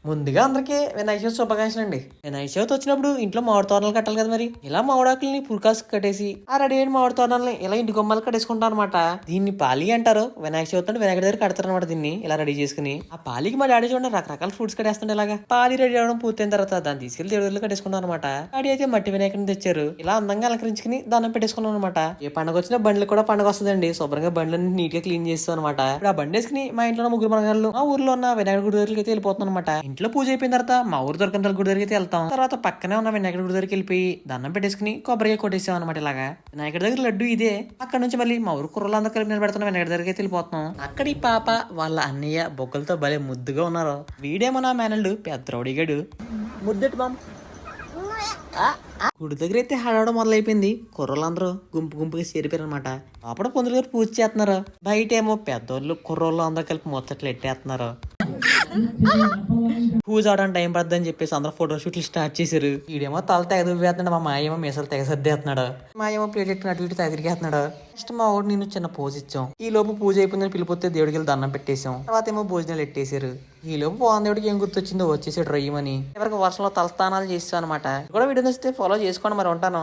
ముందుగా అందరికీ వినాయక చవితి శుభాకాంక్షలు అండి. వినాయక చవితి వచ్చినప్పుడు ఇంట్లో మామిడి తోరణాలు కట్టాలి కదా. మరి ఇలా మామిడాకుల్ని పురికాసు కట్టేసి ఆ రెడీ అయిన మామిడి తోరణాలని ఇలా ఇంటి గుమ్మాలు కట్టేసుకుంటాం అనమాట. దీన్ని పాలి అంటారు. వినాయక చవితి అంటే వినాయకుడి దగ్గర కడతారు అనమాట. దీన్ని ఇలా రెడీ చేసుకుని ఆ పాలికి మా డాడీ చూడండి రకరకాల ఫ్రూట్స్ కట్టేస్తుండే. ఇలాగా పాలి రెడీ అవడం పూర్తయిన తర్వాత దాన్ని తీసుకెళ్లి దేవుడి దగ్గర కట్టేసుకున్నాం అనమాట. డాడీ అయితే మట్టి వినాయకుడిని తెచ్చారు. ఇలా అందంగా అలంకరించుకుని దాన్ని పెట్టేసుకున్నాం అనమాట. ఏ పండుగ వచ్చినా బండ్లు కూడా పండుగ వస్తుందండి. శుభ్రంగా బండ్లను నీట్ గా క్లీన్ చేస్తాం అనమాట. ఇప్పుడు ఆ బండి వేసుకుని మా ఇంట్లో ముగ్గురు మనగాళ్ళు మా ఊర్లో ఉన్న వినాయకుడి గుడి దగ్గరికి అయితే వెళ్ళిపోతున్నాం అనమాట. ఇంట్లో పూజ అయిపోయిన తర్వాత మా ఊరు దొరకంత గుడి దగ్గరికి వెళ్తాం. తర్వాత పక్కనే ఉన్న వినాయకుడి గుడి దగ్గరికి వెళ్ళిపోయి దండం పెట్టేసుకుని కొబ్బరిగా కొట్టేసాం అనమాట. ఇలాగా వినాయకుడి దగ్గర లడ్డు ఇదే. అక్కడ నుంచి మళ్ళీ మా ఊరు కుర్రలందరూ కలిపి నిలబెడుతున్న వినాయకుడి దగ్గరికి వెళ్ళిపోతున్నాం. అక్కడ ఈ పాప వాళ్ళ అన్నయ్య బొగ్గలతో భలే ముద్దుగా ఉన్నారు. వీడేమో నా మేనల్డు పెద్ద రౌడీగాడు. ముద్దెట్టు బామ్. గుడి దగ్గర అయితే హడావడం మొదలైపోయింది. కుర్రోళ్ళందరూ గుంపు గుంపుగా చేరిపోయారు అనమాట. అప్పుడు పొందులు గారు పూజ చేస్తున్నారు. బయట ఏమో పెద్దోళ్ళు కుర్రోళ్ళు అందరూ కలిపి ముచ్చట్లు ఎట్టేస్తున్నారు. పూజ అవడానికి టైం పడుతుంది అని చెప్పేసి అందరూ ఫోటో షూట్లు స్టార్ట్ చేశారు. ఈడేమో తల తెగ దువ్వేస్తున్నాడు. మా మాయేమో మీసాలు తెగ సర్దేస్తున్నాడు. మా ఏమో ప్లేట్ ఎట్టుకుని అటు ఇటు తిరిగేస్తున్నాడు. నెక్స్ట్ మా ఊరు నేను చిన్న పోజ్ ఇచ్చాం. ఈ లోపు పూజ అయిపోయిందని పిలిపోతే దేవుడికి వెళ్ళి దండం పెట్టేశాం. తర్వాత ఏమో భోజనాలు ఎట్టేశారు. ఈ లోపు పోవాన్ దేవుడికి ఏం గుర్తొచ్చిందో వచ్చేసాడు రయ్యమని. ఎవరికి వర్షంలో తలస్థానాలు చేస్తాం అనమాట. కూడా వీడియో నచ్చితే ఫాలో చేసుకోండి. మరి ఉంటాను.